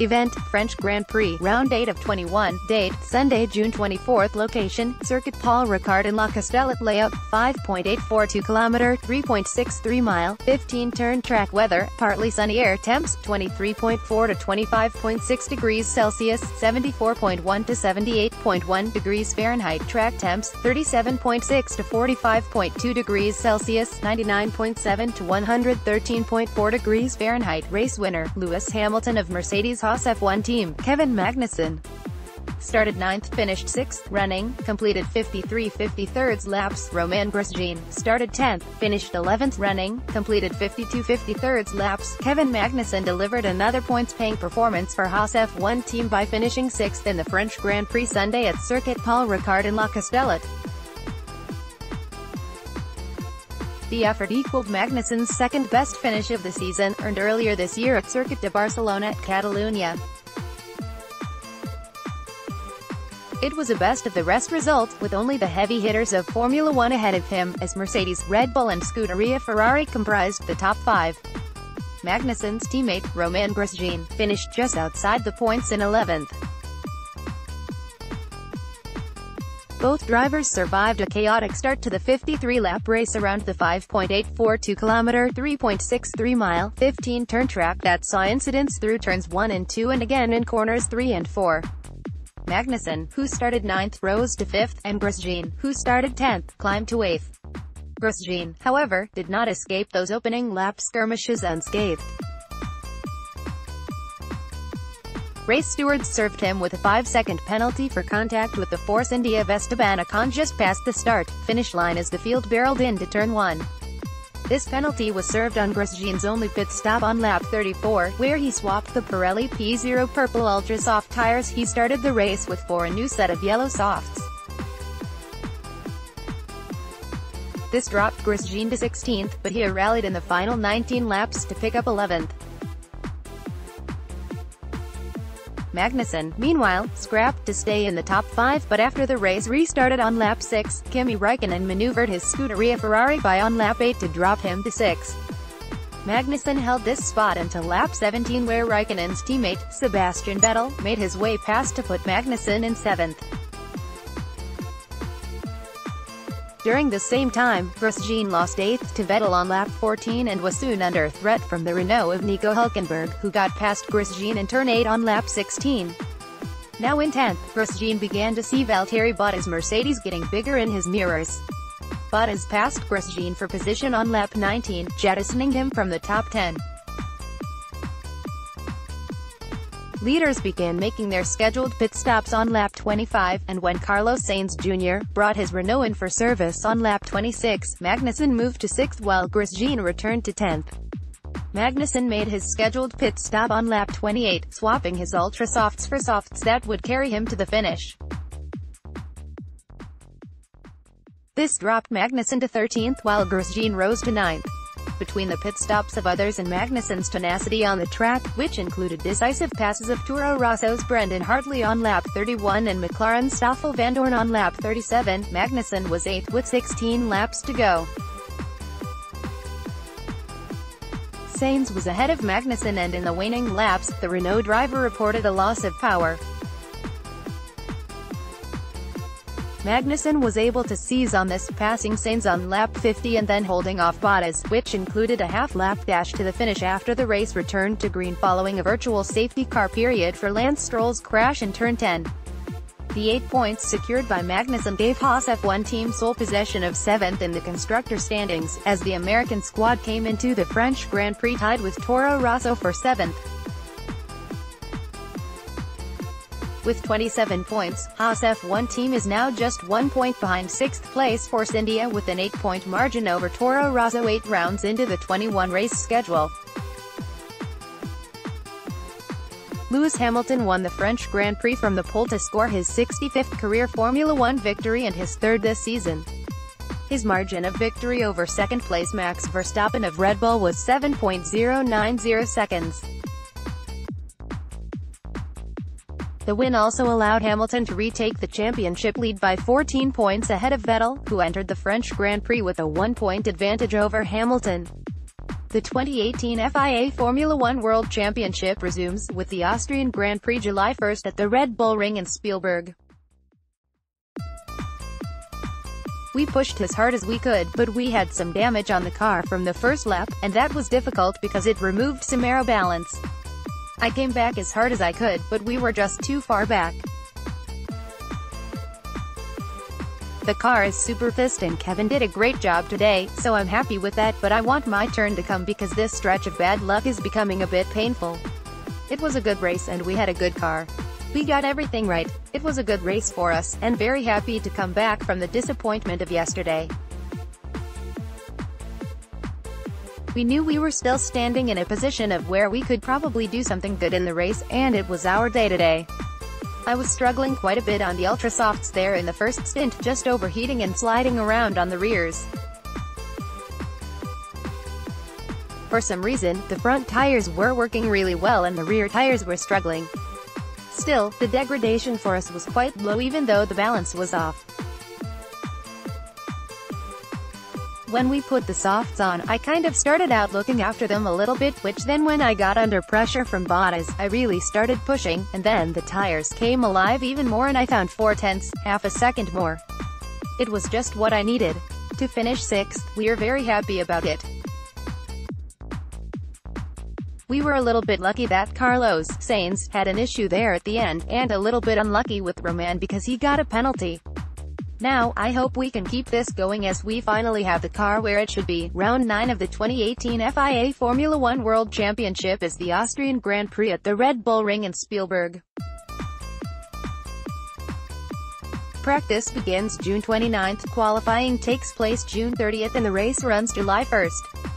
Event, French Grand Prix, round 8 of 21, date, Sunday, June 24th, location, Circuit Paul Ricard in La Castellet, layout, 5.842 km, 3.63 mile, 15-turn track, weather, partly sunny, air temps, 23.4 to 25.6 degrees Celsius, 74.1 to 78.1 degrees Fahrenheit, track temps, 37.6 to 45.2 degrees Celsius, 99.7 to 113.4 degrees Fahrenheit, race winner, Lewis Hamilton of Mercedes Haas F1 team, Kevin Magnussen. Started 9th, finished 6th, running, completed 53 53rds laps. Romain Grosjean started 10th, finished 11th, running, completed 52 53rds laps. Kevin Magnussen delivered another points-paying performance for Haas F1 team by finishing 6th in the French Grand Prix Sunday at Circuit Paul Ricard in La Castellet. The effort equaled Magnussen's second-best finish of the season, earned earlier this year at Circuit de Barcelona at Catalunya. It was a best-of-the-rest result, with only the heavy hitters of Formula One ahead of him, as Mercedes, Red Bull and Scuderia Ferrari comprised the top 5. Magnussen's teammate, Romain Grosjean, finished just outside the points in 11th. Both drivers survived a chaotic start to the 53-lap race around the 5.842 km, 3.63 mile, 15-turn track that saw incidents through turns 1 and 2 and again in corners 3 and 4. Magnussen, who started 9th, rose to 5th, and Grosjean, who started 10th, climbed to 8th. Grosjean, however, did not escape those opening lap skirmishes unscathed. Race stewards served him with a 5-second penalty for contact with the Force India of Esteban Ocon just past the start-finish line as the field barreled into turn 1. This penalty was served on Grosjean's only pit stop on lap 34, where he swapped the Pirelli P0 Purple Ultra Soft tires he started the race with for a new set of yellow softs. This dropped Grosjean to 16th, but he rallied in the final 19 laps to pick up 11th. Magnussen, meanwhile, scrapped to stay in the top 5, but after the race restarted on lap 6, Kimi Räikkönen maneuvered his Scuderia Ferrari by on lap 8 to drop him to 6th. Magnussen held this spot until lap 17, where Räikkönen's teammate, Sebastian Vettel, made his way past to put Magnussen in 7th. During the same time, Grosjean lost 8th to Vettel on lap 14 and was soon under threat from the Renault of Nico Hülkenberg, who got past Grosjean in turn 8 on lap 16. Now in 10th, Grosjean began to see Valtteri Bottas' Mercedes getting bigger in his mirrors. Bottas passed Grosjean for position on lap 19, jettisoning him from the top 10. Leaders began making their scheduled pit stops on lap 25, and when Carlos Sainz Jr. brought his Renault in for service on lap 26, Magnussen moved to 6th while Grosjean returned to 10th. Magnussen made his scheduled pit stop on lap 28, swapping his Ultra Softs for softs that would carry him to the finish. This dropped Magnussen to 13th while Grosjean rose to 9th. Between the pit stops of others and Magnussen's tenacity on the track, which included decisive passes of Toro Rosso's Brendan Hartley on lap 31 and McLaren's Stoffel Vandoorne on lap 37, Magnussen was 8th with 16 laps to go. Sainz was ahead of Magnussen, and in the waning laps, the Renault driver reported a loss of power. Magnussen was able to seize on this, passing Sainz on lap 50 and then holding off Bottas, which included a half-lap dash to the finish after the race returned to green following a virtual safety car period for Lance Stroll's crash in turn 10. The 8 points secured by Magnussen gave Haas F1 team sole possession of 7th in the constructor standings, as the American squad came into the French Grand Prix tied with Toro Rosso for 7th. With 27 points, Haas F1 team is now just 1 point behind 6th place Force India with an 8-point margin over Toro Rosso 8 rounds into the 21-race schedule. Lewis Hamilton won the French Grand Prix from the pole to score his 65th career Formula One victory and his 3rd this season. His margin of victory over second-place Max Verstappen of Red Bull was 7.090 seconds. The win also allowed Hamilton to retake the championship lead by 14 points ahead of Vettel, who entered the French Grand Prix with a 1-point advantage over Hamilton. The 2018 FIA Formula One World Championship resumes, with the Austrian Grand Prix July 1st at the Red Bull Ring in Spielberg. We pushed as hard as we could, but we had some damage on the car from the first lap, and that was difficult because it removed some aero balance. I came back as hard as I could, but we were just too far back. The car is super fast and Kevin did a great job today, so I'm happy with that, but I want my turn to come because this stretch of bad luck is becoming a bit painful. It was a good race and we had a good car. We got everything right. It was a good race for us, and very happy to come back from the disappointment of yesterday. We knew we were still standing in a position of where we could probably do something good in the race, and it was our day today. I was struggling quite a bit on the ultra softs there in the first stint, just overheating and sliding around on the rears. For some reason, the front tires were working really well and the rear tires were struggling. Still, the degradation for us was quite low even though the balance was off. When we put the softs on, I kind of started out looking after them a little bit, which then when I got under pressure from Bottas, I really started pushing, and then the tires came alive even more and I found 4/10, half a second more. It was just what I needed. To finish 6th, we are very happy about it. We were a little bit lucky that Carlos Sainz had an issue there at the end, and a little bit unlucky with Romain because he got a penalty. Now, I hope we can keep this going as we finally have the car where it should be. Round 9 of the 2018 FIA Formula One World Championship is the Austrian Grand Prix at the Red Bull Ring in Spielberg. Practice begins June 29th, qualifying takes place June 30th and the race runs July 1st.